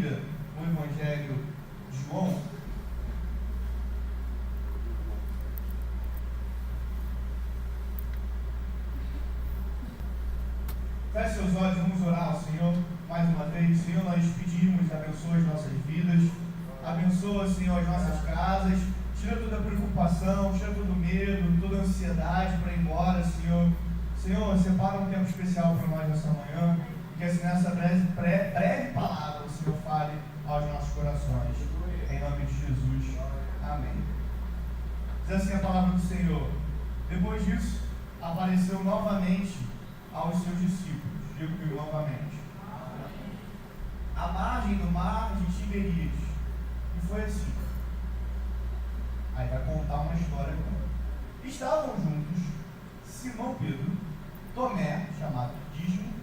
Bíblia no Evangelho de João. Feche seus olhos, vamos orar ao Senhor mais uma vez. Senhor, nós pedimos, abençoa as nossas vidas, abençoa, Senhor, as nossas casas, tira toda a preocupação, tira todo o medo, toda a ansiedade para ir embora, Senhor. Senhor, separa um tempo especial para nós nessa manhã, que assim nessa breve palavra o Senhor fale aos nossos corações. Em nome de Jesus. Amém. Diz assim a palavra do Senhor. Depois disso, apareceu novamente aos seus discípulos. Digo comigo novamente. À margem do mar de Tiberíades. E foi assim. Aí vai contar uma história agora. Estavam juntos Simão Pedro, Tomé, chamado Dídimo,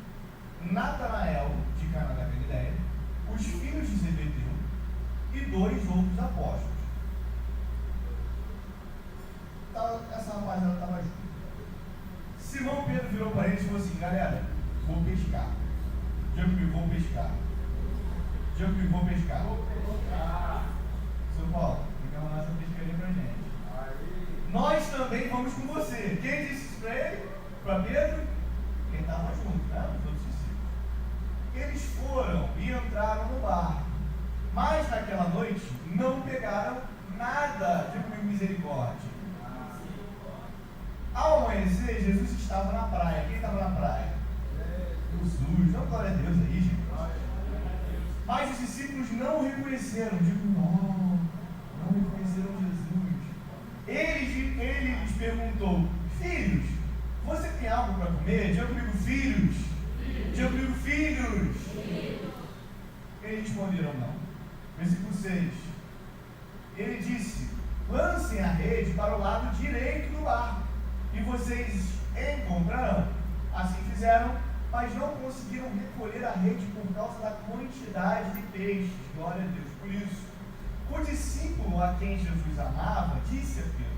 Natanael, de Caná da Galileia, os filhos de Zebedeu e 2 outros apóstolos. Essa rapaziada estava junto. Simão Pedro virou para eles e falou assim: galera, vou pescar. Diga comigo, vou pescar. Diga comigo, vou pescar. São Paulo, tem que arrumar essa pescaria pra gente. Nós também vamos com você. Quem disse isso para ele? Para Pedro? Quem estava junto, né? Os outros discípulos. Eles foram e entraram no barco, mas naquela noite não pegaram nada. Diga comigo, misericórdia. Ao amanhecer, Jesus estava na praia. Quem estava na praia? Jesus. Dá glória a Deus aí, gente. Mas os discípulos não o reconheceram. Digo, não reconheceram Jesus. Ele lhes perguntou: filhos, você tem algo para comer? Diga comigo, filhos. Diga comigo, filhos. Eles responderam não. Versículo 6. Ele disse: lancem a rede para o lado direito do barco e vocês encontrarão. Assim fizeram, mas não conseguiram recolher a rede por causa da quantidade de peixes. Glória a Deus por isso. O discípulo a quem Jesus amava disse a Pedro: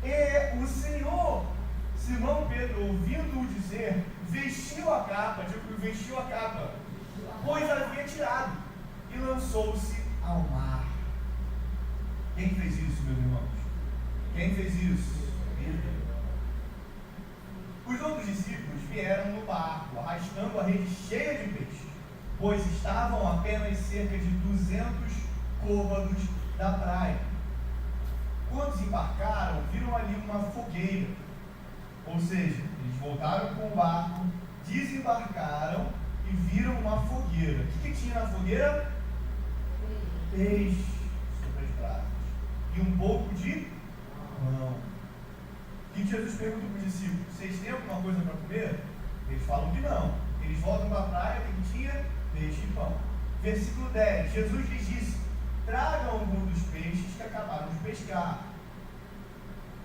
e o Senhor. Simão Pedro, ouvindo-o dizer, vestiu a capa, vestiu a capa, pois havia tirado, e lançou-se ao mar. Quem fez isso, meus irmãos? Quem fez isso? Pedro. Os outros discípulos vieram no barco, arrastando a rede cheia de peixe, pois estavam a apenas cerca de 200 côvados da praia. Quando desembarcaram, viram ali uma fogueira. Ou seja, eles voltaram com o barco, desembarcaram e viram uma fogueira. O que tinha na fogueira? Peixe sobre as brasas e um pouco de pão. E Jesus pergunta para os discípulos: vocês têm alguma coisa para comer? Eles falam que não. Eles voltam para a praia e tinha peixe e pão. Versículo 10. Jesus lhes disse: tragam algum dos peixes que acabaram de pescar.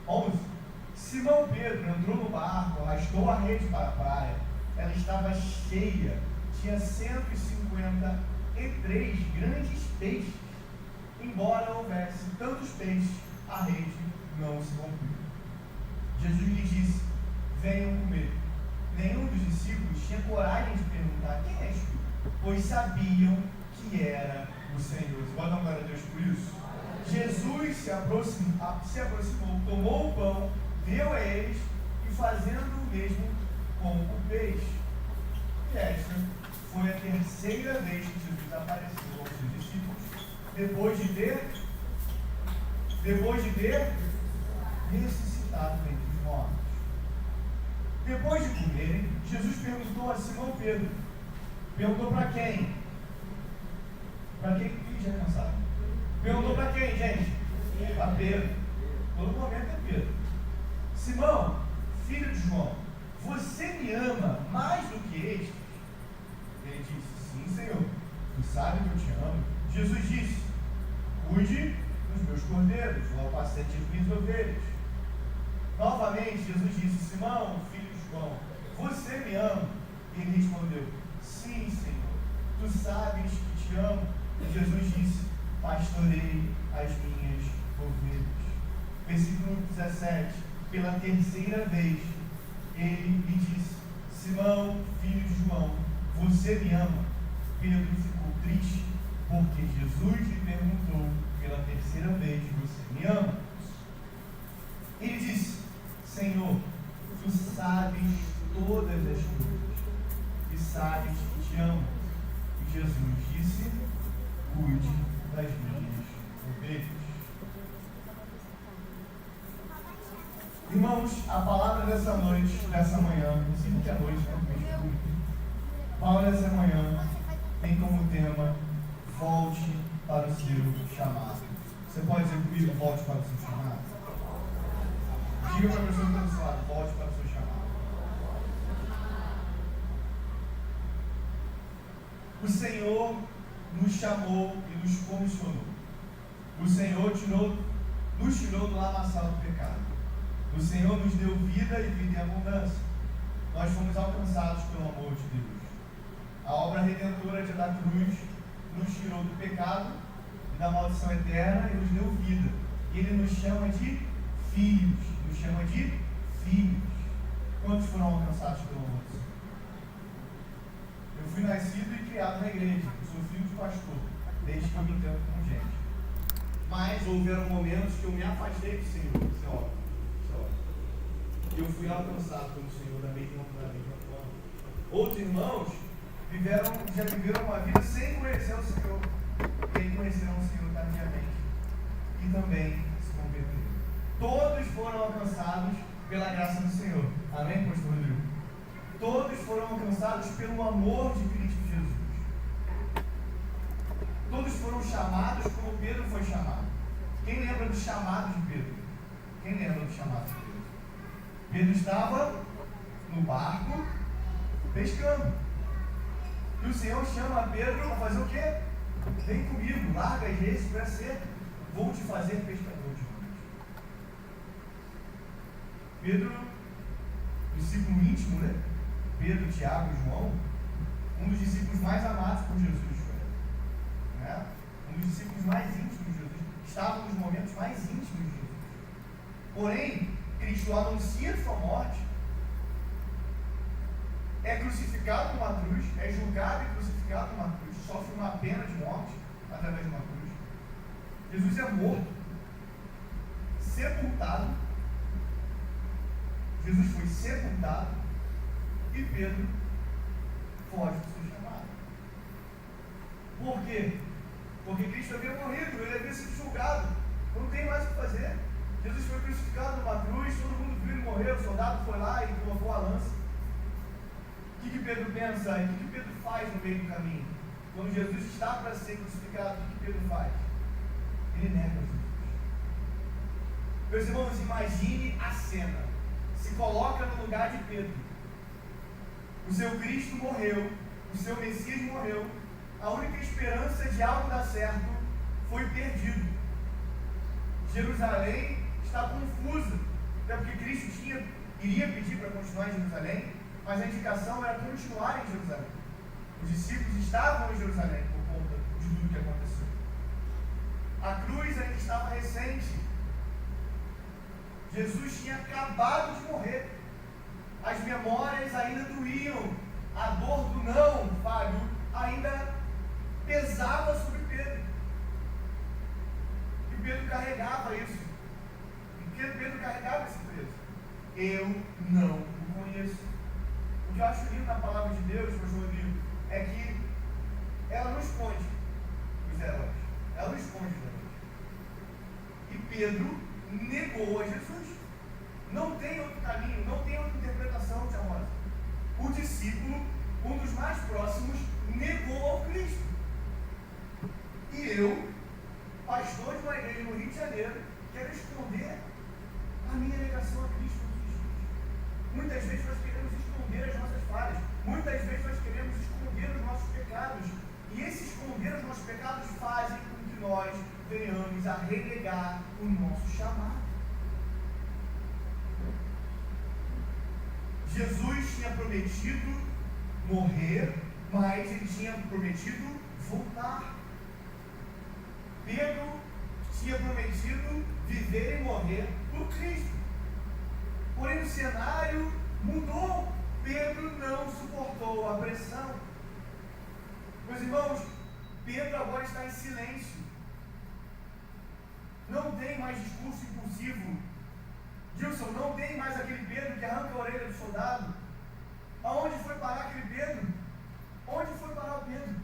11. Simão Pedro entrou no barco, arrastou a rede para a praia. Ela estava cheia, tinha 153 grandes peixes. Embora houvesse tantos peixes, a rede não se rompeu. Jesus lhe disse: venham comer. Nenhum dos discípulos tinha coragem de perguntar: quem és tu? Pois sabiam que era o Senhor. Você pode dar glória a Deus por isso? Jesus se aproximou, tomou o pão, deu a eles, e fazendo o mesmo com o peixe. E esta foi a terceira vez que Jesus apareceu aos seus discípulos, depois de ter ressuscitado dentre os mortos. Depois de comerem, Jesus perguntou a Simão Pedro. Perguntou para quem? Para quem que já cansado? Perguntou para quem, gente? Para Pedro. Todo momento é Pedro. Simão, filho de João, você me ama mais do que estes? Ele disse: sim, Senhor, tu sabe que eu te amo. Jesus disse: cuide dos meus cordeiros, o apacente as minhas ovelhas. Novamente, Jesus disse: Simão, filho de João, você me ama? Ele respondeu: sim, Senhor, tu sabes que te amo. E Jesus disse: pastorei as minhas ovelhas. Versículo 17. Pela terceira vez, ele lhe disse: Simão, filho de João, você me ama? Pedro ficou triste Jesus lhe perguntou pela terceira vez: você me ama? Ele disse: Senhor, tu sabes todas as coisas e sabes que te amo. E Jesus disse: cuide das minhas ovelhas. Irmãos, a palavra dessa noite, dessa manhã, não sei que é noite, né? A palavra dessa manhã tem como tema: volte para o seu chamado. Você pode dizer comigo: volte para o seu chamado? Diga para a pessoa que está do seu lado: volte para o seu chamado. O Senhor nos chamou e nos comissionou. O Senhor nos tirou do lamaçal do pecado. O Senhor nos deu vida e vida em abundância. Nós fomos alcançados pelo amor de Deus. A obra redentora da cruz nos tirou do pecado e da maldição eterna e nos deu vida. E Ele nos chama de filhos. Nos chama de filhos. Quantos foram alcançados pelo amor de Deus? Eu fui nascido e criado na igreja. Eu sou filho de pastor, desde que eu me entendo como gente. Mas houveram momentos que eu me afastei do Senhor. Isso é óbvio. Eu fui alcançado pelo Senhor da mesma forma. Outros irmãos já viveram uma vida sem conhecer o Senhor. E aí conheceram o Senhor tardiamente. E também se converteram. Todos foram alcançados pela graça do Senhor. Amém, pastor Rodrigo? Todos foram alcançados pelo amor de Cristo Jesus. Todos foram chamados como Pedro foi chamado. Quem lembra do chamado de Pedro? Quem lembra do chamado de Pedro? Pedro estava no barco pescando. E o Senhor chama Pedro para fazer o quê? Vem comigo, larga as redes para ser, vou te fazer pescador de homens. Pedro, discípulo íntimo, né? Pedro, Tiago e João, um dos discípulos mais amados por Jesus, né? Um dos discípulos mais íntimos de Jesus, estava nos momentos mais íntimos de Jesus. Porém, Cristo anuncia sua morte, é crucificado numa cruz, é julgado e crucificado numa cruz, sofre uma pena de morte através de uma cruz. Jesus é morto, sepultado. Jesus foi sepultado e Pedro foge do seu chamado. Por quê? Porque Cristo havia morrido, ele havia sido julgado, não tem mais o que fazer. Jesus foi crucificado numa cruz, todo mundo viu ele morrer, o soldado foi lá e colocou a lança. O que Pedro pensa? E o que Pedro faz no meio do caminho? Quando Jesus está para ser crucificado, o que Pedro faz? Ele nega Jesus. Meus irmãos, imagine a cena. Se coloca no lugar de Pedro. O seu Cristo morreu, o seu Messias morreu, a única esperança de algo dar certo foi perdido. Jerusalém está confusa, até porque Cristo iria pedir para continuar em Jerusalém, mas a indicação era continuar em Jerusalém. Os discípulos estavam em Jerusalém por conta de tudo que aconteceu. A cruz ainda estava recente. Jesus tinha acabado de morrer. As memórias ainda doíam. A dor do não, Fábio, ainda pesava sobre Pedro. E Pedro carregava isso. Pedro carregava esse peso. Eu não o conheço. O que eu acho lindo na palavra de Deus, pastor Rodrigo, é que ela não esconde os heróis. Ela não esconde os heróis. E Pedro negou a Jesus. Não tem outro caminho, não tem outra interpretação, tia Rosa. O discípulo, um dos mais próximos, negou ao Cristo. E eu, pastor de uma igreja no Rio de Janeiro, quero esconder a minha negação a Cristo. Muitas vezes nós queremos esconder as nossas falhas. Muitas vezes nós queremos esconder os nossos pecados. E esse esconder os nossos pecados fazem com que nós venhamos a renegar o nosso chamado. Jesus tinha prometido morrer, mas ele tinha prometido voltar. Pedro tinha prometido viver e morrer por Cristo. Porém o cenário mudou. Pedro não suportou a pressão. Meus irmãos, Pedro agora está em silêncio. discurso impulsivo. Gilson, não tem mais aquele Pedro que arranca a orelha do soldado. Aonde foi parar aquele Pedro? Onde foi parar o Pedro?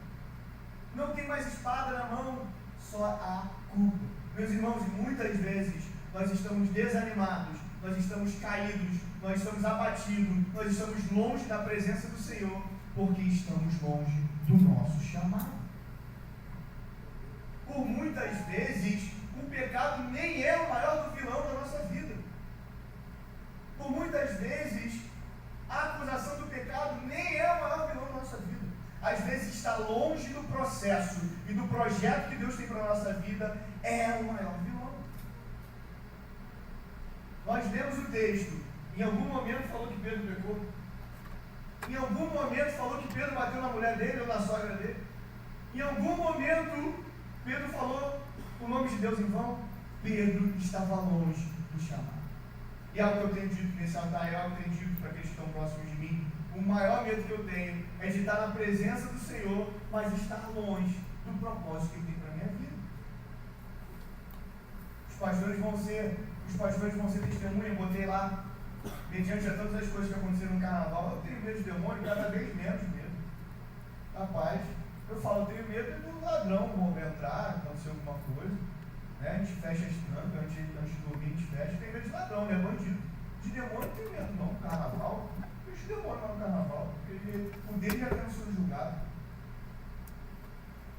Não tem mais espada na mão, só a culpa. Meus irmãos, muitas vezes nós estamos desanimados, nós estamos caídos, nós estamos abatidos, nós estamos longe da presença do Senhor, porque estamos longe do nosso chamado. Por muitas vezes, o pecado nem é o maior do vilão da nossa vida. Por muitas vezes, a acusação do pecado nem é o maior vilão da nossa vida. Às vezes está longe do processo e do projeto que Deus tem para a nossa vida, é o maior vilão. Nós lemos o texto, em algum momento falou que Pedro pecou. Em algum momento falou que Pedro bateu na mulher dele ou na sogra dele. Em algum momento, Pedro falou o nome de Deus em vão. Pedro estava longe do chamado. E algo que eu tenho dito nesse altar, é algo que eu tenho dito para aqueles que estão próximos de mim. O maior medo que eu tenho é de estar na presença do Senhor, mas estar longe do propósito que Ele tem para a minha vida. Os pastores vão ser testemunha. Eu botei lá, mediante a todas as coisas que aconteceram no carnaval, eu tenho medo de demônio, cada vez menos medo. Rapaz, eu falo, eu tenho medo do ladrão entrar, acontecer alguma coisa. Né? A gente fecha as trancas, antes de dormir, a gente fecha. Tem medo de ladrão, né? Bandido. De demônio não tem medo, não. Carnaval, deixa o demônio lá no carnaval, porque o dele já tem sido julgado.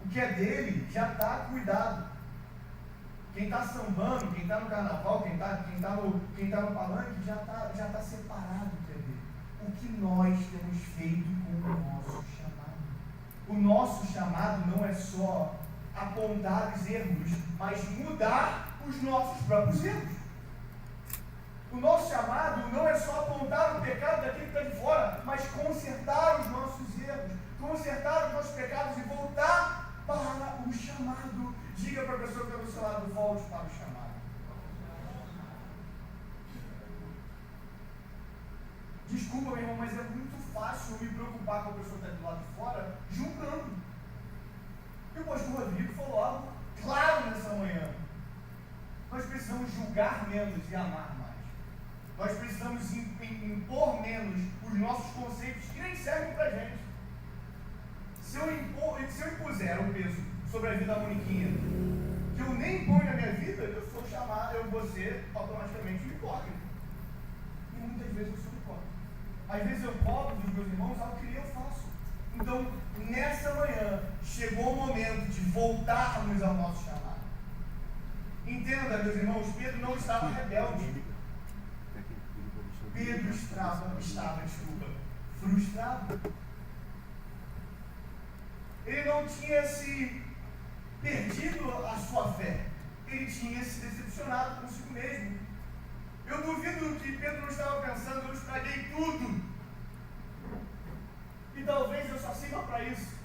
O que é dele já está cuidado. Quem está sambando, quem está no carnaval, quem está no palanque, já tá separado do que é dele. O que nós temos feito com o nosso chamado? O nosso chamado não é só apontar os erros, mas mudar os nossos próprios erros. O nosso chamado não é só apontar o pecado daquele que está de fora, mas consertar os nossos erros, consertar os nossos pecados e voltar para o chamado. Diga para a pessoa que está do seu lado, volte para o chamado. Desculpa, meu irmão, mas é muito fácil eu me preocupar com a pessoa que está do lado de fora, julgando. E o pastor Rodrigo falou algo claro nessa manhã. Nós precisamos julgar menos e amar mais. Nós precisamos impor menos os nossos conceitos que nem servem para a gente. Se eu impuser um peso sobre a vida da Moniquinha, que eu nem ponho na minha vida, eu vou ser automaticamente um hipócrita. E muitas vezes eu sou hipócrita. Às vezes eu cobro dos meus irmãos algo que eu faço. Então, nessa manhã, chegou o momento de voltarmos ao nosso chamado. Entenda, meus irmãos, Pedro não estava rebelde. Pedro estava frustrado. Ele não tinha se perdido a sua fé. Ele tinha se decepcionado consigo mesmo. Eu duvido que Pedro não estava pensando, eu estraguei tudo. E talvez eu só sirva para isso.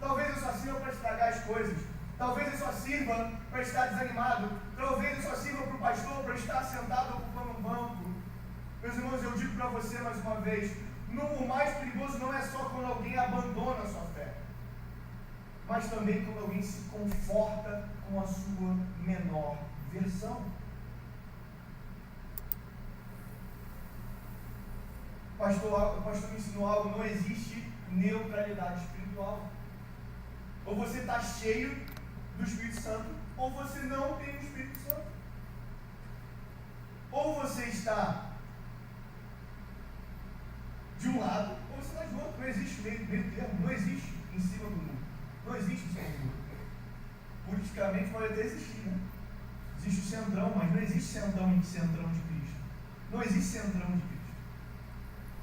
Talvez eu só sirva para estragar as coisas. Talvez eu só sirva para estar desanimado. Talvez eu só sirva para o pastor para estar sentado ocupando um banco. Meus irmãos, eu digo para você mais uma vez, o mais perigoso não é só quando alguém abandona a sua fé, mas também quando alguém se conforta com a sua menor versão. O pastor me ensinou algo, não existe neutralidade espiritual. Ou você está cheio do Espírito Santo, ou você não tem o Espírito Santo. Ou você está de um lado, ou você está de outro. Não existe meio termo, não existe em cima do muro. Não existe em cima do muro. Politicamente pode até existir, né? Existe o centrão, mas não existe centrão de Cristo. Não existe centrão de Cristo.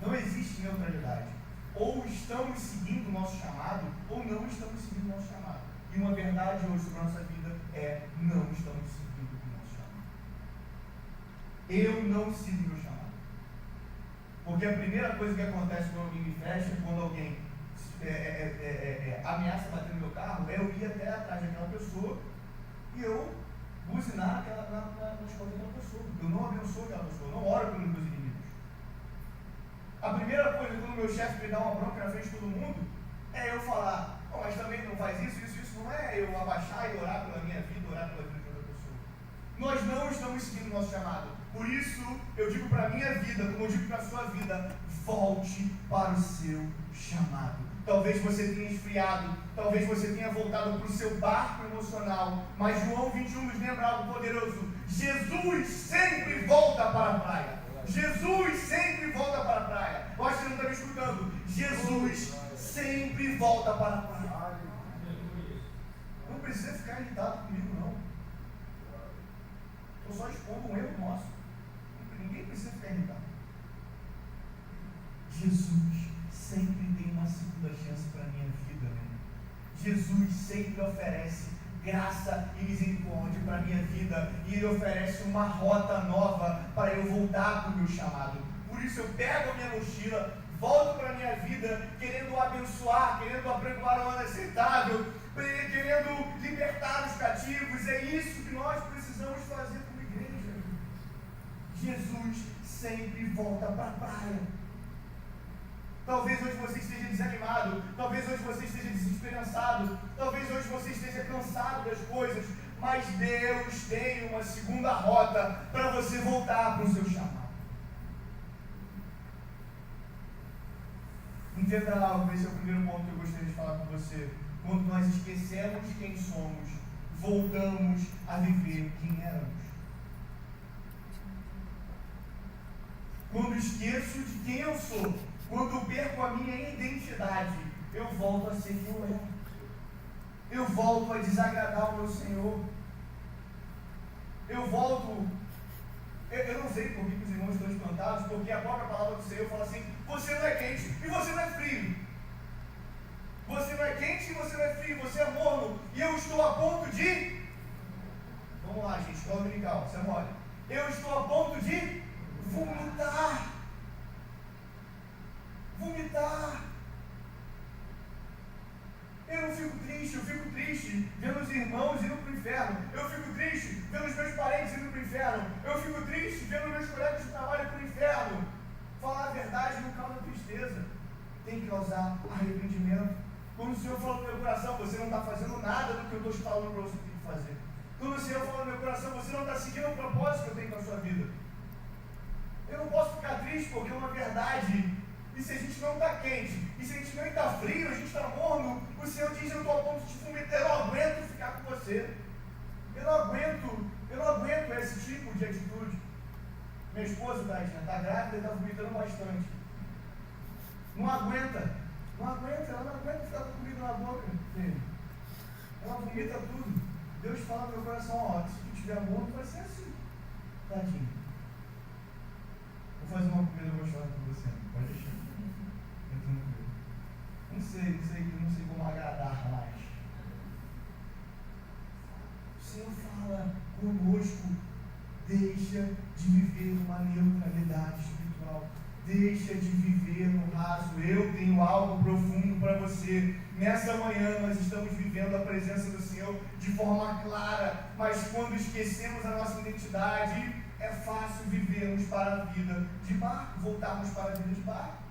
Não existe neutralidade. Ou estamos seguindo o nosso chamado, ou não estamos seguindo o nosso chamado. E uma verdade hoje sobre a nossa vida é: não estamos seguindo o nosso chamado. Eu não sigo o meu chamado. Porque a primeira coisa que acontece quando alguém me fecha, quando alguém ameaça bater no meu carro, é eu ir até atrás daquela pessoa e eu buzinar nas costas daquela pessoa. Eu não abençoo aquela pessoa, eu não oro pelos meus inimigos. A primeira coisa, quando o meu chefe me dá uma bronca na frente de todo mundo, é eu falar: mas também não faz isso não é eu abaixar e orar pela minha vida, orar pela vida de outra pessoa. Nós não estamos seguindo o nosso chamado. Por isso, eu digo para a minha vida, como eu digo para a sua vida, volte para o seu chamado. Talvez você tenha esfriado, talvez você tenha voltado para o seu barco emocional, mas João 21 nos lembra algo poderoso. Jesus sempre volta para a praia. Jesus sempre volta para a praia. Eu acho que você não está me escutando. Jesus sempre volta para a praia. Não precisa ficar irritado comigo, não. Estou só expondo um erro nosso. Ninguém precisa ficar irritado. Jesus sempre tem uma segunda chance para a minha vida, né? Jesus sempre oferece graça e misericórdia para a minha vida, e Ele oferece uma rota nova para eu voltar para o meu chamado. Por isso eu pego a minha mochila, volto para a minha vida, querendo abençoar, querendo apregoar a onda aceitável, querendo libertar os cativos. É isso que nós precisamos fazer como igreja. Jesus sempre volta para a praia. Talvez hoje você esteja desanimado, talvez hoje você esteja desesperançado, talvez hoje você esteja cansado das coisas, mas Deus tem uma segunda rota para você voltar para o seu chamado. Entenda algo, esse é o primeiro ponto que eu gostaria de falar com você. Quando nós esquecemos quem somos, voltamos a viver quem éramos. Quando esqueço de quem eu sou, quando perco a minha identidade, eu volto a ser quem eu era. Eu volto a desagradar o meu Senhor. Eu volto... Eu não sei por que os irmãos estão espantados, porque a própria palavra do Senhor fala assim: você não é quente e você não é frio. Você não é quente e você não é frio, você é morno. E eu estou a ponto de... Vamos lá, gente, escola dominical, você é mole. Eu estou a ponto de vomitar. Vomitar. Eu não fico triste, eu fico triste vendo os irmãos indo para o inferno. Eu fico triste vendo os meus parentes indo para o inferno. Eu fico triste vendo meus colegas de trabalho para o inferno. Falar a verdade não causa tristeza, tem que causar arrependimento. Quando o Senhor fala no meu coração: você não está fazendo nada do que eu estou te falando para você ter que fazer. Quando o Senhor fala no meu coração: você não está seguindo o propósito que eu tenho para a sua vida. Eu não posso ficar triste, porque é uma verdade. E se a gente não está quente, e se a gente não está frio, a gente está morno, o Senhor diz: eu estou a ponto de vomitar, eu não aguento ficar com você. Eu não aguento esse tipo de atitude. Minha esposa está grávida e está vomitando bastante. Não aguenta, ela não aguenta ficar com comida na boca, filho. Ela vomita tudo. Deus fala no meu coração: ó, se tu tiver morno, vai ser assim. Tadinho. Vou fazer uma comida gostosa para você, pode deixar. Eu tranquilo. Não sei como agradar mais. O Senhor fala conosco: deixa de viver uma neutralidade espiritual. Deixa de viver no raso. Eu tenho algo profundo para você. Nessa manhã nós estamos vivendo a presença do Senhor de forma clara, mas quando esquecemos a nossa identidade, é fácil vivermos para a vida de barco, voltarmos para a vida de barco.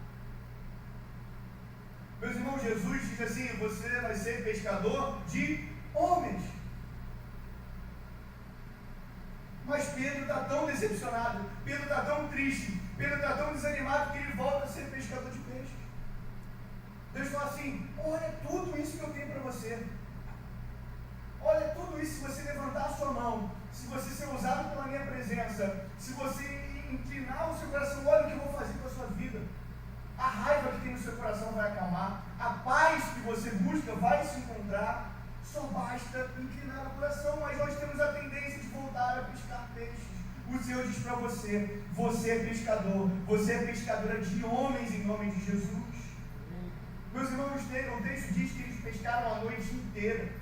Meus irmãos, Jesus diz assim: você vai ser pescador de homens. Mas Pedro está tão decepcionado, Pedro está tão triste, Pedro está tão desanimado que ele volta a ser pescador de peixes. Deus fala assim: olha tudo isso que eu tenho para você. Olha tudo isso, se você levantar a sua mão, se você ser usado pela minha presença, se você inclinar o seu coração, olha o que eu vou fazer com a sua vida. A raiva que tem no seu coração vai acalmar, a paz que você busca vai se encontrar. Só basta inclinar o coração, mas nós temos a tendência de voltar a pescar peixes. O Senhor diz para você: você é pescador, você é pescadora de homens em nome de Jesus. Meus irmãos, o texto diz que eles pescaram a noite inteira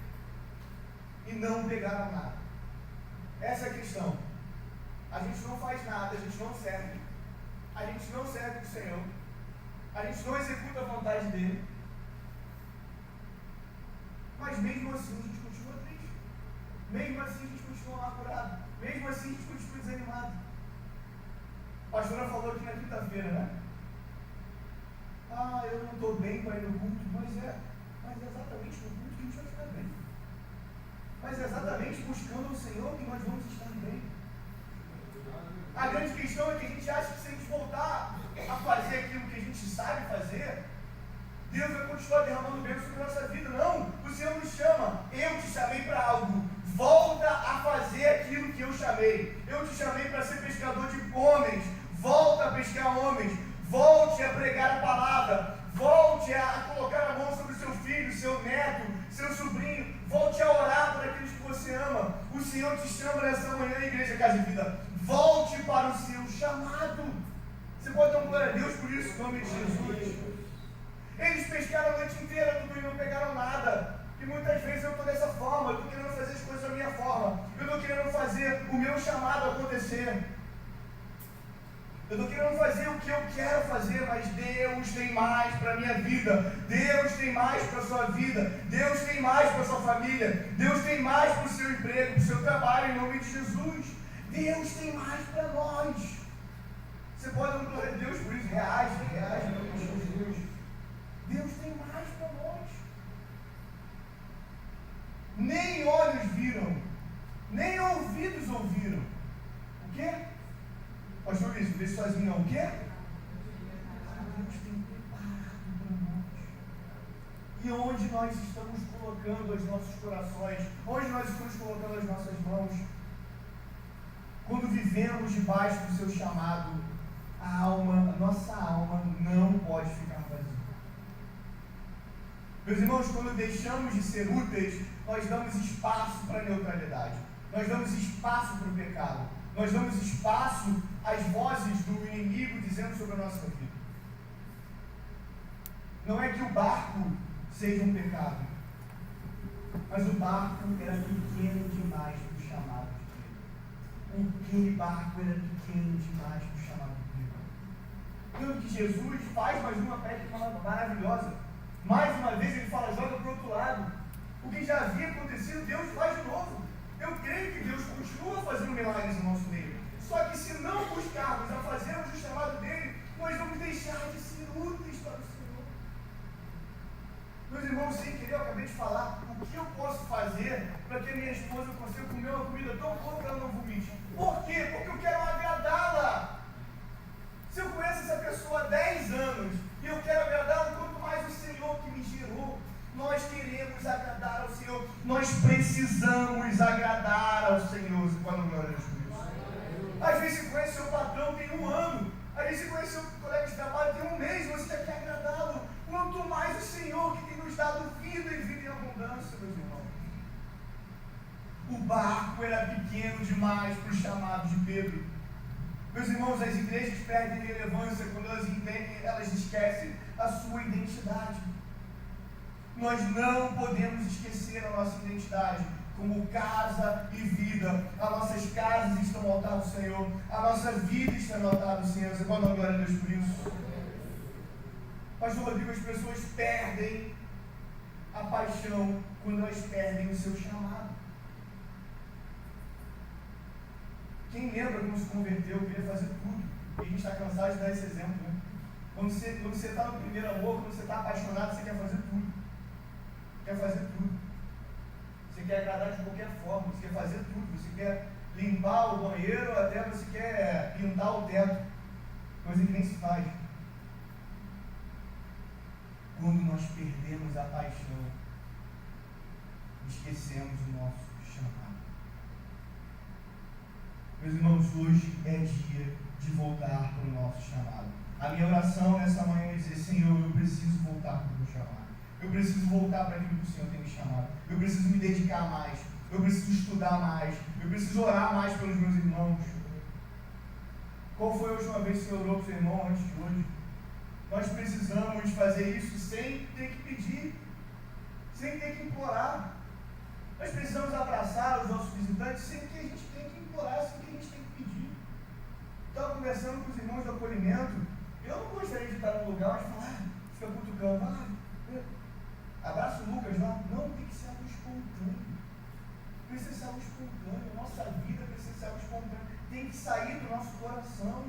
e não pegaram nada. Essa é a questão. A gente não faz nada, a gente não serve. A gente não serve o Senhor. A gente não executa a vontade dele. Mas mesmo assim a gente continua triste. Mesmo assim a gente continua amargurado. Mesmo assim a gente continua desanimado. A pastora falou aqui na quinta-feira, né? Ah, eu não estou bem para ir no culto. Mas é exatamente no culto que a gente vai ficar bem. Mas mas é exatamente buscando o Senhor que nós vamos estar bem. A grande questão é que a gente acha que se a gente voltar a fazer aquilo que a gente sabe fazer, Deus vai continuar derramando bênção sobre a nossa vida. Não, o Senhor nos chama. Eu te chamei para algo. Volta a fazer aquilo que eu chamei. Eu te chamei para ser pescador de homens. Volta a pescar homens. Volte a pregar a palavra. Volte a colocar a mão sobre o seu filho, seu neto, seu sobrinho. Volte a orar por aqueles que você ama. O Senhor te chama nessa manhã, Igreja Casa de Vida. Volte para o seu chamado. Você pode dar uma glória a Deus por isso, em nome de Jesus. Eles pescaram a noite inteira, tudo e não pegaram nada. E muitas vezes eu estou dessa forma. Eu estou querendo fazer as coisas da minha forma. Eu estou querendo fazer o meu chamado acontecer. Eu estou querendo fazer o que eu quero fazer, mas Deus tem mais para a minha vida. Deus tem mais para a sua vida. Deus tem mais para a sua família. Deus tem mais para o seu emprego, para o seu trabalho, em nome de Jesus. Deus tem mais para nós. Você pode dar glória a Deus por isso. Reage, em nome de Jesus. Deus tem mais para nós. Nem olhos viram, nem ouvidos ouviram. O quê? Pastor Luiz, deixa sozinho não. O quê? Deus tem preparado para nós. E onde nós estamos colocando os nossos corações? Onde nós estamos colocando as nossas mãos? Quando vivemos debaixo do seu chamado, a nossa alma não pode ficar vazia. Meus irmãos, quando deixamos de ser úteis, nós damos espaço para a neutralidade. Nós damos espaço para o pecado. Nós damos espaço às vozes do inimigo dizendo sobre a nossa vida. Não é que o barco seja um pecado, mas o barco era pequeno demais para o chamado de Deus. Aquele barco era pequeno demais para o chamado de Deus. Tanto que Jesus faz mais uma técnica maravilhosa. Mais uma vez ele fala, joga para o outro lado. O que já havia acontecido, Deus faz de novo. Eu creio que Deus continua fazendo milagres no nosso meio. Só que se não buscarmos a fazermos o chamado dele, nós vamos deixar de ser úteis para o Senhor. Meus irmãos, sem querer, eu acabei de falar o que eu posso fazer para que a minha esposa consiga comer uma comida tão boa que ela não vomite. Por quê? Porque eu quero agradá-la. Se eu conheço essa pessoa há 10 anos e eu quero agradá-la, quanto mais o Senhor que me gerou, nós queremos agradar ao Senhor. Nós precisamos agradar ao Senhor. Você pode glória a Deus por isso? Às vezes você conhece seu patrão tem 1 ano. Às vezes você conhece seu colega de trabalho tem 1 mês. Você quer agradá-lo. Quanto mais o Senhor que tem nos dado vida e vida em abundância, meus irmãos. O barco era pequeno demais para o chamado de Pedro. Meus irmãos, as igrejas perdem relevância quando elas entendem, elas esquecem a sua identidade. Nós não podemos esquecer a nossa identidade como casa e vida. As nossas casas estão no altar do Senhor. A nossa vida está no altar do Senhor. Você pode dar glória a Deus por isso? Pastor Rodrigo, as pessoas perdem a paixão quando elas perdem o seu chamado. Quem lembra quando se converteu, queria fazer tudo. E a gente está cansado de dar esse exemplo, né? Quando você está no primeiro amor, quando você está apaixonado, você quer fazer tudo. Quer fazer tudo. Você quer agradar de qualquer forma, você quer fazer tudo. Você quer limpar o banheiro, até você quer pintar o teto. Coisa que nem se faz. Quando nós perdemos a paixão, esquecemos o nosso chamado. Meus irmãos, hoje é dia de voltar para o nosso chamado. A minha oração nessa manhã é dizer, Senhor, eu preciso voltar para o meu chamado. Eu preciso voltar para aquilo que o Senhor tem me chamado. Eu preciso me dedicar mais. Eu preciso estudar mais. Eu preciso orar mais pelos meus irmãos. Qual foi a última vez que você orou para o seu irmão antes de hoje? Nós precisamos fazer isso sem ter que pedir, sem ter que implorar. Nós precisamos abraçar os nossos visitantes sem que a gente tenha que implorar, sem que a gente tenha que pedir. Estava conversando com os irmãos do acolhimento. Eu não gostaria de estar num lugar onde falar, fica cutucando, abraça o Lucas lá. Não, tem que ser algo espontâneo. Precisa ser algo espontâneo. Nossa vida precisa ser algo espontâneo. Tem que sair do nosso coração.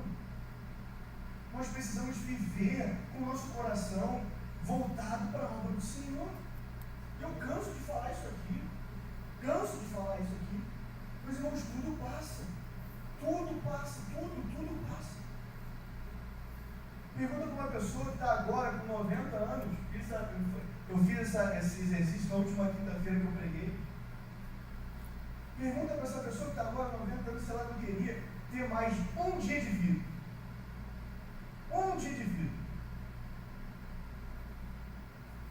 Nós precisamos viver com o nosso coração voltado para a obra do Senhor. Eu canso de falar isso aqui. Canso de falar pessoa que está agora com 90 anos, eu fiz esse exercício na última quinta-feira que eu preguei. Pergunta para essa pessoa que está agora com 90 anos se ela não queria ter mais um dia de vida. Um dia de vida.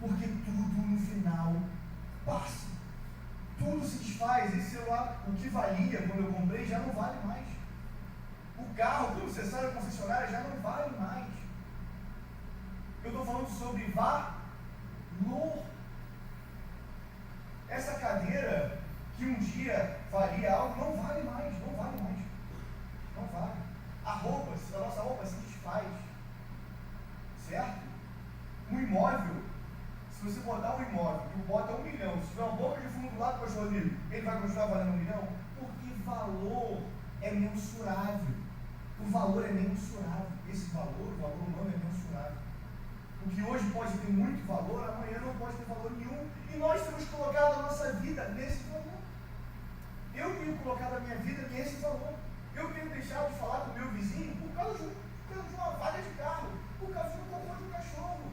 Porque tudo no final passa. Tudo se desfaz. Esse celular, o que valia quando eu comprei, já não vale mais. O carro, quando você sai da concessionária, já não vale mais. Eu estou falando sobre valor. Essa cadeira que um dia valia algo, não vale mais, não vale mais. Não vale. A nossa roupa se desfaz. Certo? Um imóvel, se você botar um imóvel que bota 1 milhão, se tiver uma boca de fundo do lado, pastor Rodrigo, ele vai continuar valendo 1 milhão? Porque valor é mensurável. O valor é mensurável. Esse valor, o valor humano é mensurável. O que hoje pode ter muito valor, amanhã não pode ter valor nenhum. E nós temos colocado a nossa vida nesse valor. Eu tenho colocado a minha vida nesse valor. Eu tenho deixado de falar com o meu vizinho por causa de uma vaga de carro, por causa de um cocô de um cachorro.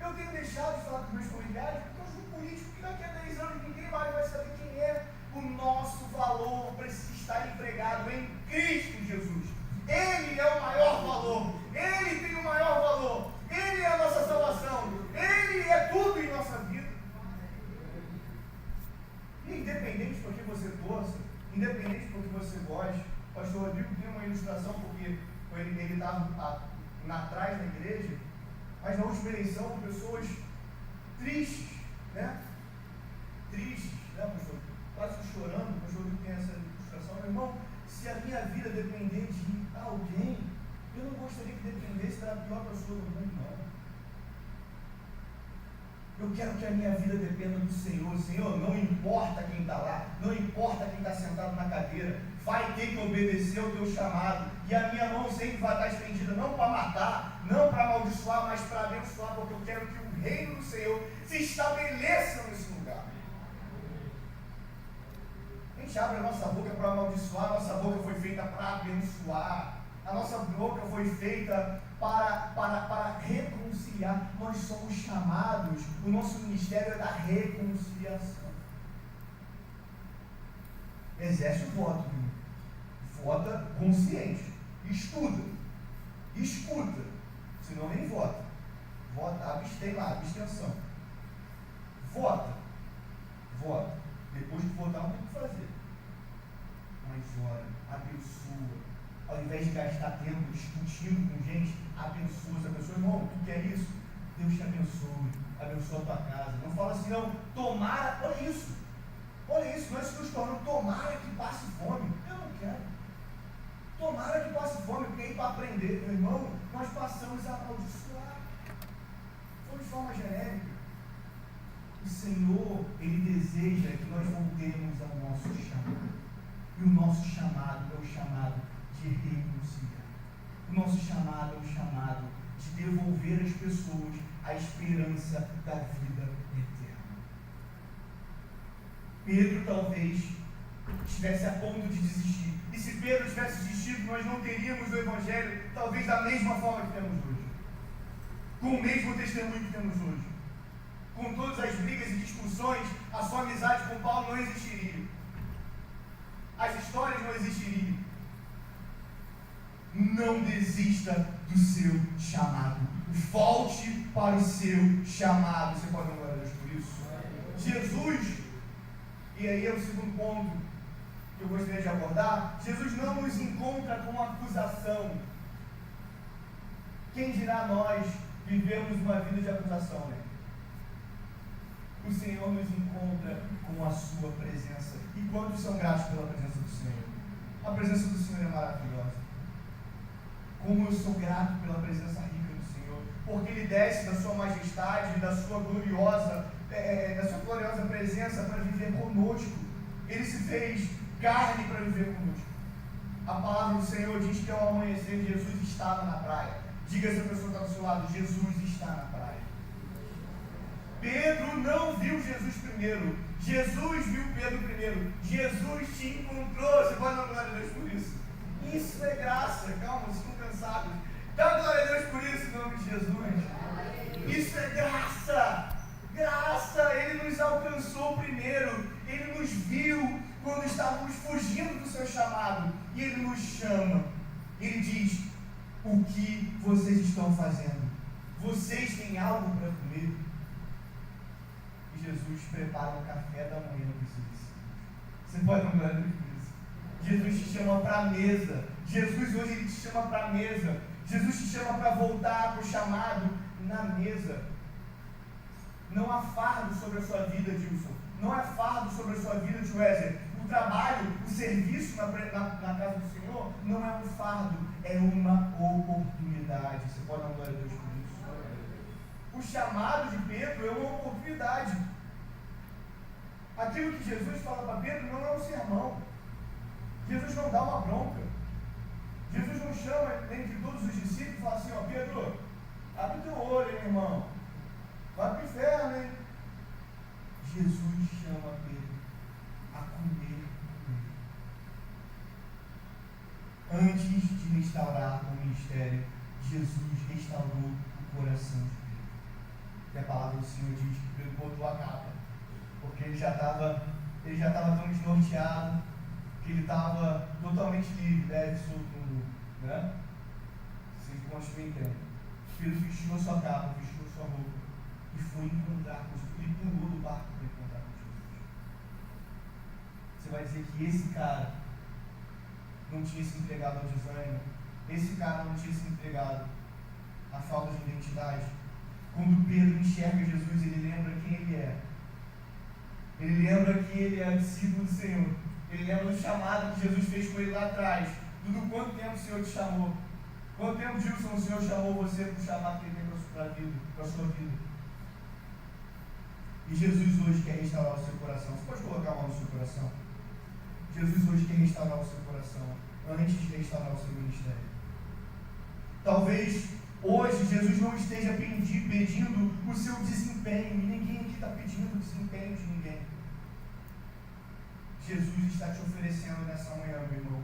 Eu tenho deixado de falar com meus familiares por causa de um político que daqui a 10 anos ninguém mais vai saber quem é. O nosso valor precisa estar empregado em Cristo Jesus. Ele é o maior valor. Ele tem o maior valor. Ele é a nossa salvação. Ele é tudo em nossa vida. Independente do que você torça, independente do que você goste, o pastor Rodrigo tem uma ilustração, porque ele estava atrás da igreja, mas na última eleição, pessoas tristes, né? Tristes, né, pastor? Quase chorando, o pastor Rodrigo tem essa ilustração. Meu irmão, se a minha vida depender de alguém, eu não gostaria que dependesse da pior pessoa do mundo, não. Eu quero que a minha vida dependa do Senhor. Senhor, não importa quem está lá, não importa quem está sentado na cadeira, vai ter que obedecer ao teu chamado. E a minha mão sempre vai estar estendida, não para matar, não para amaldiçoar, mas para abençoar, porque eu quero que o reino do Senhor se estabeleça nesse lugar. A gente abre a nossa boca para amaldiçoar, a nossa boca foi feita para abençoar. A nossa boca foi feita para reconciliar. Nós somos chamados, o nosso ministério é da reconciliação. Exerce o voto, vota consciente, estuda, escuta, senão nem vota. Vota, abstém lá, abstenção. Vota. Depois de votar, não tem o que fazer. Mas ora, abençoa. Ao invés de gastar tempo discutindo com gente, abençoa essa pessoa. Irmão, tu quer isso? Deus te abençoe, abençoa a tua casa. Não fala assim, não, tomara, olha isso, nós estamos tornando, tomara que passe fome. Eu não quero. Tomara que passe fome, porque aí para aprender, meu irmão, nós passamos a amaldiçoar. Foi de forma genérica. O Senhor, Ele deseja que nós voltemos ao nosso chamado. E o nosso chamado é o chamado de reconciliar. O nosso chamado é o chamado de devolver às pessoas a esperança da vida eterna. Pedro talvez estivesse a ponto de desistir. E se Pedro tivesse desistido, nós não teríamos o Evangelho talvez da mesma forma que temos hoje. Com o mesmo testemunho que temos hoje. Com todas as brigas e discussões, a sua amizade com Paulo não existiria. As histórias não existiriam. Não desista do seu chamado. Volte para o seu chamado. Você pode louvar a Deus por isso? Jesus, e aí é o segundo ponto que eu gostaria de abordar. Jesus não nos encontra com acusação. Quem dirá nós vivemos uma vida de acusação, né? O Senhor nos encontra com a sua presença. E quantos são gratos pela presença do Senhor? A presença do Senhor é maravilhosa. Como eu sou grato pela presença rica do Senhor, porque Ele desce da sua majestade, da sua gloriosa presença para viver conosco. Ele se fez carne para viver conosco. A palavra do Senhor diz que ao amanhecer Jesus estava na praia. Diga essa pessoa que está do seu lado, Jesus está na praia. Pedro não viu Jesus primeiro. Jesus viu Pedro primeiro. Jesus te encontrou. Você pode dar glória a Deus por isso? Isso é graça. Calma, vocês estão cansados. Dá glória a Deus por isso, em nome de Jesus. Isso é graça. Graça. Ele nos alcançou primeiro. Ele nos viu quando estávamos fugindo do seu chamado. E Ele nos chama. Ele diz: o que vocês estão fazendo? Vocês têm algo para comer? E Jesus prepara o café da manhã para os seus discípulos. Você pode lembrar disso? Jesus te chama para a mesa. Jesus hoje Ele te chama para a mesa. Jesus te chama para voltar para o chamado na mesa. Não há fardo sobre a sua vida, Dilson. Não há fardo sobre a sua vida, Wesley. O trabalho, o serviço na casa do Senhor não é um fardo, é uma oportunidade. Você pode dar glória a Deus por isso? O chamado de Pedro é uma oportunidade. Aquilo que Jesus fala para Pedro não é um sermão. Jesus não dá uma bronca. Jesus não chama entre todos os discípulos e fala assim: ó, Pedro, abre teu olho, hein, irmão. Vai para o inferno, hein? Jesus chama Pedro a comer com ele. Antes de restaurar o ministério, Jesus restaurou o coração de Pedro. E a palavra do Senhor diz que Pedro botou a capa, porque ele já estava tão desnorteado, que ele estava totalmente livre, leve, solto no mundo, né? Vocês conseguem entender. Pedro vestiu a sua capa, vestiu a sua roupa e foi encontrar com Jesus. Ele pulou do barco para encontrar com Jesus. Você vai dizer que esse cara não tinha se entregado ao desânimo, esse cara não tinha se entregado à falta de identidade. Quando Pedro enxerga Jesus, ele lembra quem ele é. Ele lembra que ele é discípulo do Senhor. Ele lembra do chamado que Jesus fez com ele lá atrás. Do quanto tempo o Senhor te chamou. Quanto tempo, Gilson, o Senhor chamou você para o chamado que ele tem para a sua vida. E Jesus hoje quer restaurar o seu coração. Você pode colocar a mão no seu coração? Jesus hoje quer restaurar o seu coração antes de restaurar o seu ministério. Talvez hoje Jesus não esteja pedindo o seu desempenho. E ninguém aqui está pedindo o desempenho de ninguém. Jesus está te oferecendo nessa manhã, meu irmão,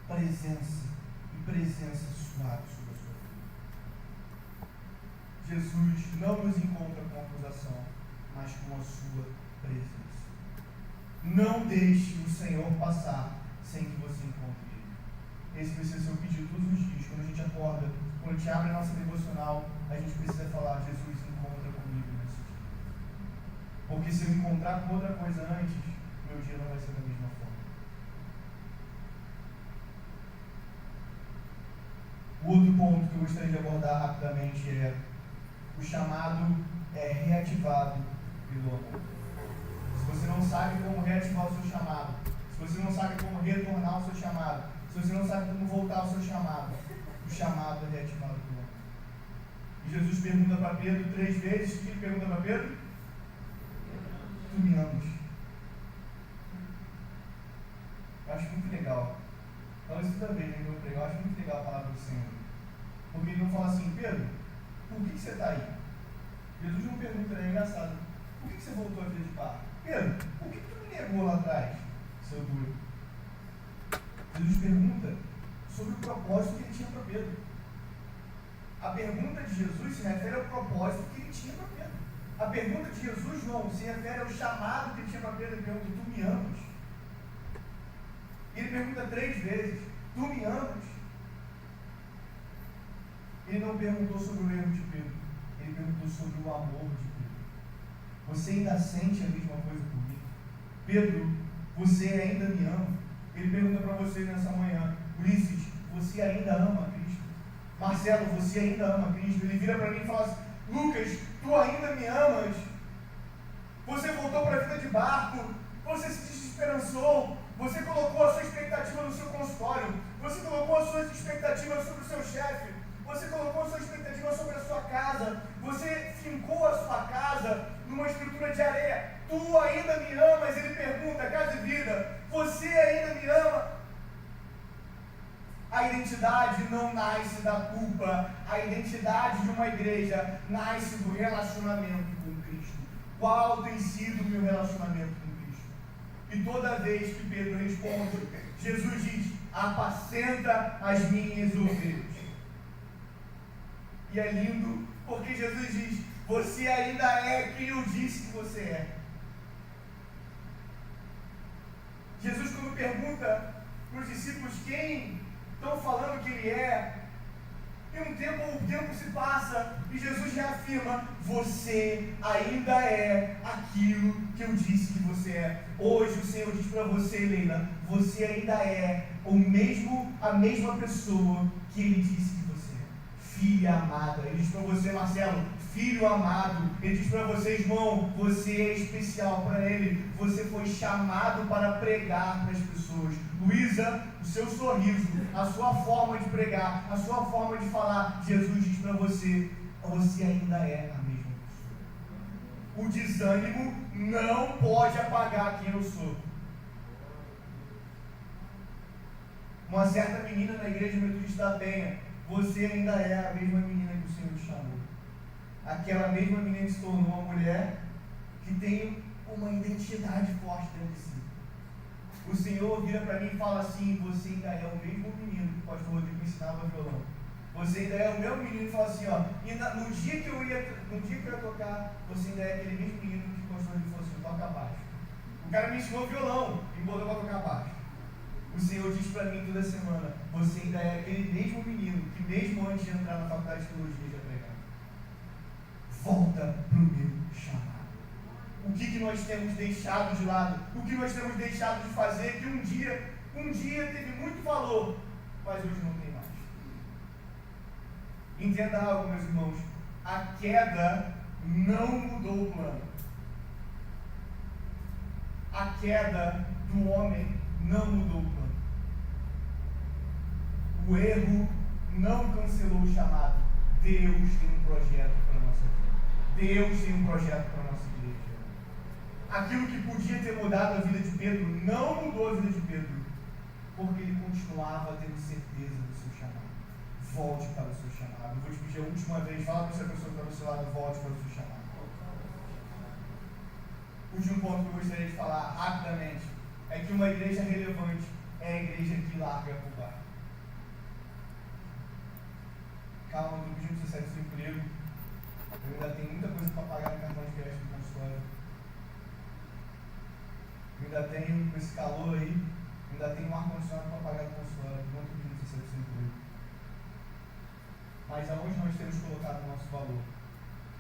presença e presença suave sobre a sua vida. Jesus não nos encontra com acusação, mas com a sua presença. Não deixe o Senhor passar sem que você encontre Ele. Esse vai ser o seu pedido todos os dias. Quando a gente acorda, quando a gente abre a nossa devocional, a gente precisa falar: Jesus, encontra comigo nesse dia. Porque se eu encontrar com outra coisa antes, meu dia não vai ser da mesma forma. O outro ponto que eu gostaria de abordar rapidamente é: o chamado é reativado pelo amor. Se você não sabe como reativar o seu chamado, se você não sabe como retornar o seu chamado, se você não sabe como voltar ao seu chamado, o chamado é reativado pelo amor. E Jesus pergunta para Pedro 3 vezes. O que ele pergunta para Pedro? Tu me amas? Eu acho muito legal. Então isso também, né, meu prego? Eu acho muito legal a palavra do Senhor. Porque ele não fala assim: Pedro, por que você está aí? Jesus não pergunta, é engraçado: por que você voltou a vida de barco? Pedro, por que tu me negou lá atrás, seu doido? Jesus pergunta sobre o propósito que ele tinha para Pedro. A pergunta de Jesus se refere ao propósito que ele tinha para Pedro. A pergunta de Jesus, não, se refere ao chamado que ele tinha para Pedro. Ele pergunta: tu me amas? Ele pergunta 3 vezes: tu me amas? Ele não perguntou sobre o erro de Pedro. Ele perguntou sobre o amor de Pedro. Você ainda sente a mesma coisa por mim? Pedro, você ainda me ama? Ele pergunta para você nessa manhã: Ulisses, você ainda ama Cristo? Marcelo, você ainda ama Cristo? Ele vira para mim e fala assim: Lucas, tu ainda me amas? Você voltou para a vida de barco, você se desesperançou, você colocou a sua expectativa no seu consultório, você colocou as suas expectativas sobre o seu chefe, você colocou a sua expectativa sobre a sua casa, você fincou a sua casa numa estrutura de areia. Tu ainda me amas? Ele pergunta, casa e vida, você ainda me ama? A identidade não nasce da culpa. A identidade de uma igreja nasce do relacionamento com Cristo. Qual tem sido o meu relacionamento com Cristo? E toda vez que Pedro responde, Jesus diz: apacenta as minhas ovelhas. E é lindo, porque Jesus diz, você ainda é quem eu disse que você é. Jesus, quando pergunta para os discípulos quem estão falando que ele é, e o tempo se passa e Jesus reafirma, você ainda é aquilo que eu disse que você é. Hoje o Senhor diz para você, Leila, você ainda é a mesma pessoa que Ele disse que você é. Filha amada. Ele diz para você, Marcelo, filho amado. Ele diz para você, irmão, você é especial para Ele. Você foi chamado para pregar para as pessoas. Luísa, o seu sorriso, a sua forma de pregar, a sua forma de falar, Jesus diz para você, você ainda é a mesma pessoa. O desânimo não pode apagar quem eu sou. Uma certa menina na igreja metodista da Penha, você ainda é a mesma menina que o Senhor te chamou. Aquela mesma menina se tornou uma mulher que tem uma identidade forte dentro de si. O Senhor vira para mim e fala assim, você ainda é o mesmo menino que o pastor Rodrigo ensinava violão. Você ainda é o meu menino e fala assim, ó, e no dia que eu ia tocar, você ainda é aquele mesmo menino que o pastor Rodrigo falou assim, toca baixo. O cara me ensinou violão e me botou para tocar baixo. O Senhor diz para mim toda semana, você ainda é aquele mesmo menino que mesmo antes de entrar na faculdade de teologia já pregava. Volta para o meu chamado. O que nós temos deixado de lado? O que nós temos deixado de fazer que um dia teve muito valor, mas hoje não tem mais. Entenda algo, meus irmãos. A queda não mudou o plano. A queda do homem não mudou o plano. O erro não cancelou o chamado. Deus tem um projeto para a nossa vida. Deus tem um projeto para a nossa igreja. Aquilo que podia ter mudado a vida de Pedro não mudou a vida de Pedro, porque ele continuava tendo certeza do seu chamado. Volte para o seu chamado. Eu vou te pedir a última vez, fala para essa pessoa que está do seu lado, volte para o seu chamado. O último ponto que eu gostaria de falar rapidamente é que uma igreja relevante é a igreja que larga o barco. Calma, não estou pedindo que você saia do seu emprego. Eu ainda tenho muita coisa para pagar no cartão de crédito do consultório. Eu ainda tenho, com esse calor aí, ainda tenho um ar-condicionado para pagar no consultório. Não estou pedindo que você saia do seu emprego. Mas aonde nós temos colocado o nosso valor?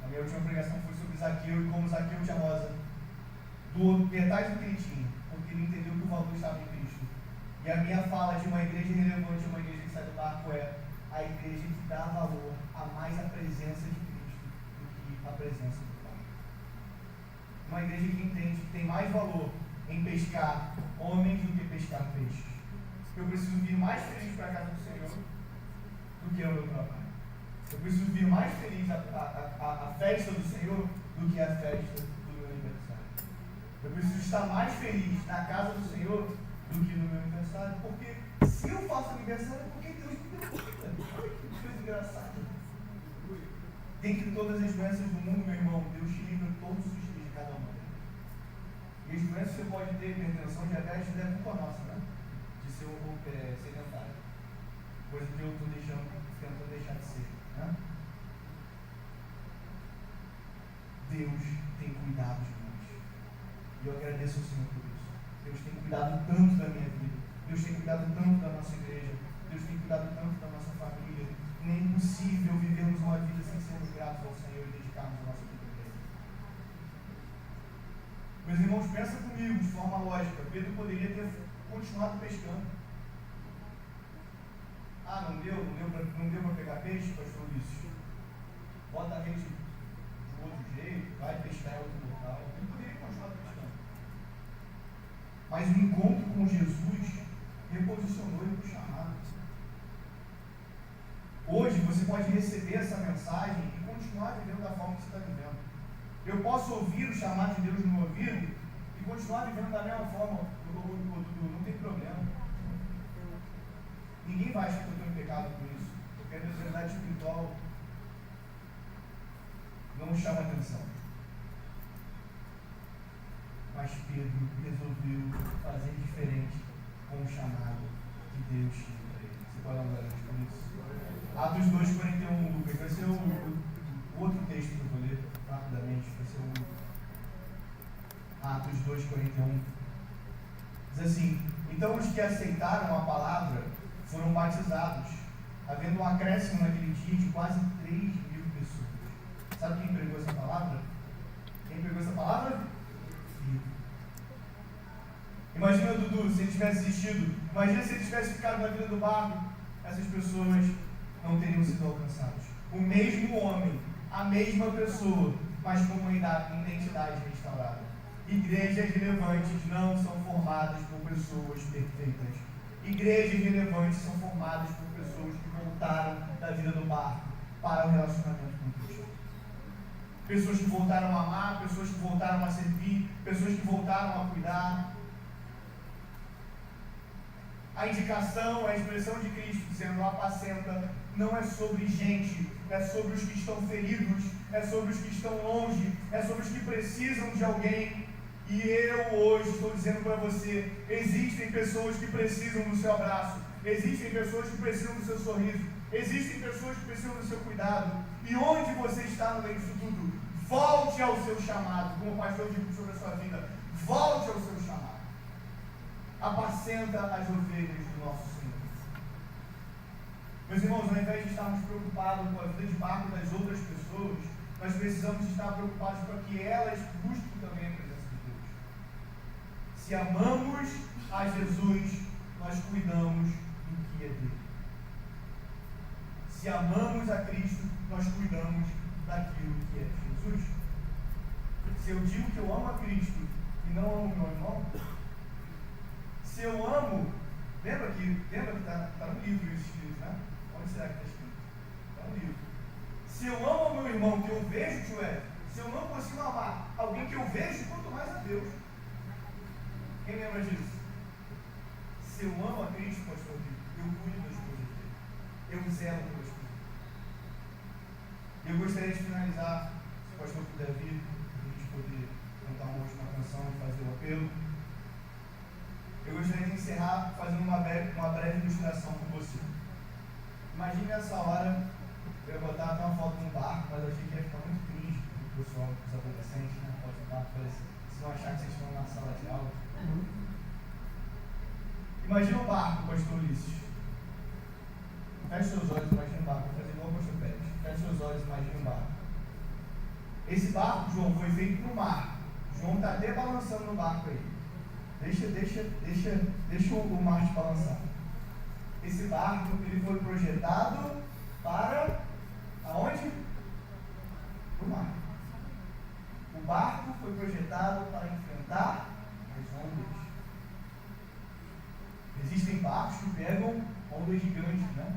A minha última pregação foi sobre Zaqueu e como Zaqueu tinha rosa. Doou metade do que ele tinha, porque ele entendeu que o valor estava em Cristo. E a minha fala de uma igreja relevante, uma igreja que sai do barco, é a igreja que dá valor a mais a presença de Cristo do que a presença do Pai. Uma igreja que entende que tem mais valor em pescar homens do que pescar peixes. Eu preciso vir mais feliz para a casa do Senhor do que o meu trabalho. Eu preciso vir mais feliz a festa do Senhor do que a festa do meu aniversário. Eu preciso estar mais feliz na casa do Senhor do que no meu aniversário, porque se eu faço aniversário é porque Deus me deu vida. Olha que coisa engraçada. Dentre todas as doenças do mundo, meu irmão, Deus te livra todos os dias de cada uma delas. E as doenças que você pode ter, hipertensão, diabetes, não é culpa nossa, né? De ser sedentário. Coisa que eu estou tentando deixar de ser. Né? Deus tem cuidado de nós. E eu agradeço ao Senhor por isso. Deus tem cuidado tanto da minha vida. Deus tem cuidado tanto da nossa igreja. Deus tem cuidado tanto da nossa família. Nem é impossível vivermos uma vida sem sermos gratos ao Senhor e dedicarmos a nossa vida a Ele. Meus irmãos, pensa comigo de forma lógica. Pedro poderia ter continuado pescando. Ah, não deu para pegar peixe, pastor Ulisses? Bota a rede de outro jeito, vai pescar em outro local. Ele poderia continuar pescando. Mas o encontro com Jesus reposicionou ele para o chamado. Hoje você pode receber essa mensagem e continuar vivendo da forma que você está vivendo. Eu posso ouvir o chamado de Deus no meu ouvido e continuar vivendo da mesma forma. Não tem problema. Ninguém vai achar que eu estou em pecado por isso, porque a neutralidade espiritual não chama atenção. Mas Pedro resolveu fazer diferente com o chamado que Deus tinha para ele. Você pode dar uma olhada por isso? Atos 2:41, Lucas, vai ser o outro texto que eu vou ler rapidamente, vai ser o Atos 2:41. Diz assim: então os que aceitaram a palavra foram batizados, havendo um acréscimo naquele dia de quase 3.000 pessoas. Sabe quem pregou essa palavra? Quem pregou essa palavra? Imagina, Dudu, se ele tivesse existido. Imagina se ele tivesse ficado na vida do barco. Essas pessoas não teriam sido alcançadas. O mesmo homem, a mesma pessoa, mas com uma identidade restaurada. Igrejas relevantes não são formadas por pessoas perfeitas. Igrejas relevantes são formadas por pessoas que voltaram da vida do barco para o relacionamento com Cristo. Pessoas que voltaram a amar, pessoas que voltaram a servir, pessoas que voltaram a cuidar. A indicação, a expressão de Cristo dizendo apacenta, não é sobre gente, é sobre os que estão feridos, é sobre os que estão longe, é sobre os que precisam de alguém. E eu hoje estou dizendo para você, existem pessoas que precisam do seu abraço, existem pessoas que precisam do seu sorriso, existem pessoas que precisam do seu cuidado. E onde você está no meio disso tudo, volte ao seu chamado, como o pastor disse sobre a sua vida, volte ao seu chamado. Apacenta as ovelhas do nosso Senhor. Meus irmãos, ao invés de estarmos preocupados com a vida de barco das outras pessoas, nós precisamos estar preocupados para que elas busquem também a presença de Deus. Se amamos a Jesus, nós cuidamos do que é dele. Se amamos a Cristo, nós cuidamos daquilo que é Jesus. Se eu digo que eu amo a Cristo e não amo meu irmão, se eu amo, lembra que está no livro isso escrito, né? Onde será que está escrito? Está no livro. Se eu amo meu irmão que eu vejo, Joel, se eu não consigo amar alguém que eu vejo, quanto mais a Deus. Quem lembra disso? Se eu amo a Cristo, pastor, eu cuido das coisas dele. Eu zelo pelas coisas. Eu gostaria de finalizar, se o pastor puder vir, para a gente poder cantar uma última canção e fazer o apelo. Eu gostaria de encerrar fazendo uma breve ilustração com você. Imagine nessa hora, eu ia botar até uma foto no barco, mas eu achei que ia ficar muito cringe para o pessoal, os adolescentes, né? Foto no barco, vocês vão achar que vocês estão na sala de aula. Imagina um barco, pastor Ulisses. Feche seus olhos, imagina um barco. Vou fazer igual o pastor Pérez. Feche seus olhos, imagina um barco. Esse barco, João, foi feito no mar. João está até balançando no barco aí. Deixa o mar te balançar. Esse barco, ele foi projetado para aonde? Para o mar. O barco foi projetado para enfrentar as ondas. Existem barcos que pegam ondas gigantes, né?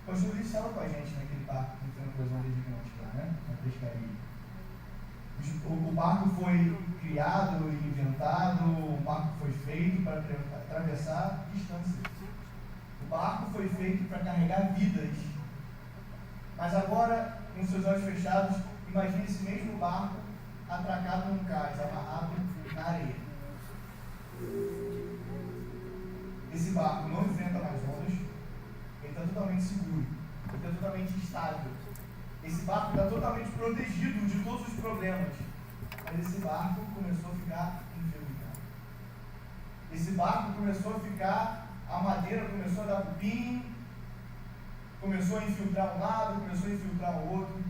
O pastor Luiz estava com a gente naquele barco que enfrentou as ondas gigantes lá, né? Na pescaria. O barco foi criado e inventado, o barco foi feito para atravessar distâncias. O barco foi feito para carregar vidas. Mas agora, com seus olhos fechados, imagine esse mesmo barco atracado num cais, amarrado na areia. Esse barco não enfrenta mais ondas, ele está totalmente seguro, ele está totalmente estável. Esse barco está totalmente protegido de todos os problemas. Mas esse barco começou a ficar enferrujado. Esse barco começou a ficar, a madeira começou a dar cupim, começou a infiltrar um lado, começou a infiltrar o outro.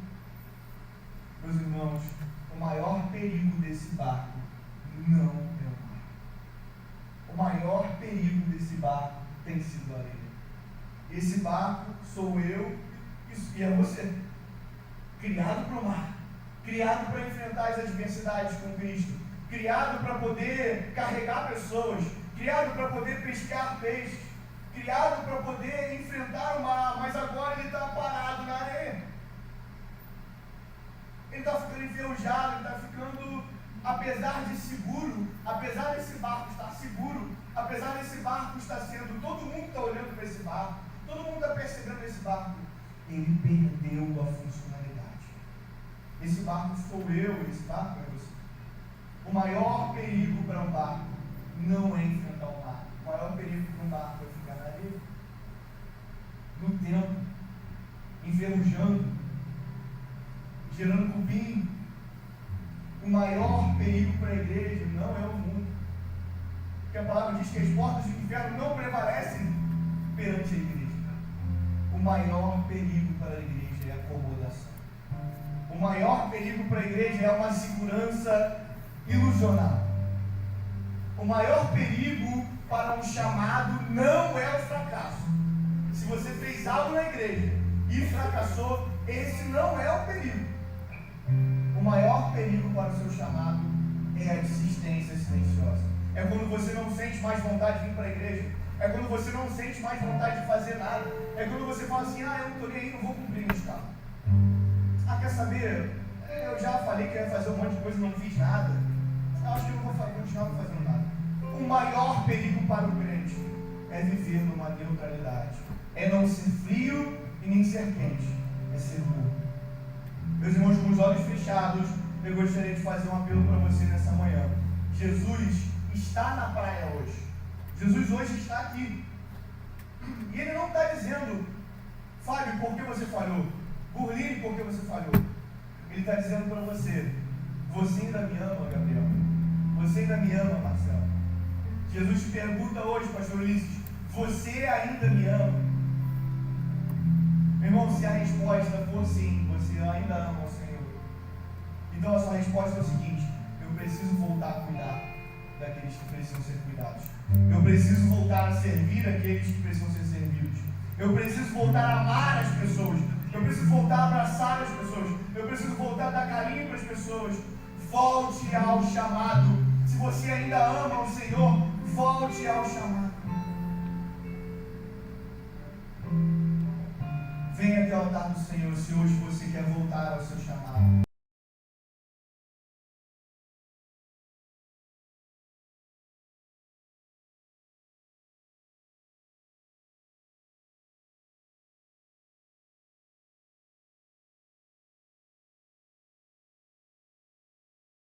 Meus irmãos, o maior perigo desse barco não é o mar. O maior perigo desse barco tem sido a areia. Esse barco sou eu e é você. Criado para o mar, criado para enfrentar as adversidades com Cristo, criado para poder carregar pessoas, criado para poder pescar peixes, criado para poder enfrentar o mar, mas agora ele está parado na areia. Ele está ficando enferrujado, ele está ficando, apesar de seguro, apesar desse barco estar seguro, apesar desse barco estar sendo, todo mundo está olhando para esse barco, todo mundo está percebendo esse barco, ele perdeu a funcionalidade. Esse barco sou eu, esse barco é você. O maior perigo para um barco não é enfrentar o mar. O maior perigo para um barco é ficar na areia. enferrujando, gerando cupim. O maior perigo para a igreja não é o mundo. Porque a palavra diz que as portas do inferno não prevalecem perante a igreja. O maior perigo para a igreja é a acomodação. O maior perigo para a igreja é uma segurança ilusional. O maior perigo para um chamado não é o fracasso. Se você fez algo na igreja e fracassou, esse não é o perigo. O maior perigo para o seu chamado é a desistência silenciosa. É quando você não sente mais vontade de vir para a igreja. É quando você não sente mais vontade de fazer nada. É quando você fala assim, eu não estou nem aí, não vou cumprir o estado. Quer saber? Eu já falei que ia fazer um monte de coisa e não fiz nada. Eu acho que eu vou continuar não fazendo nada. O maior perigo para o crente é viver numa neutralidade. É não ser frio e nem ser quente. É ser morno. Meus irmãos, com os olhos fechados, eu gostaria de fazer um apelo para você nessa manhã. Jesus está na praia hoje. Jesus hoje está aqui. E Ele não está dizendo, Fábio, por que você falhou? Burline, por que você falhou? Ele está dizendo para você, você ainda me ama, Gabriel? Você ainda me ama, Marcelo? Jesus te pergunta hoje, pastor Ulisses, você ainda me ama? Meu irmão, se a resposta for sim, você ainda ama o Senhor, então a sua resposta é o seguinte, eu preciso voltar a cuidar daqueles que precisam ser cuidados. Eu preciso voltar a servir aqueles que precisam ser servidos. Eu preciso voltar a amar as pessoas. Eu preciso voltar a abraçar as pessoas. Eu preciso voltar a dar carinho para as pessoas. Volte ao chamado. Se você ainda ama o Senhor, volte ao chamado. Venha até o altar do Senhor se hoje você quer voltar ao seu chamado.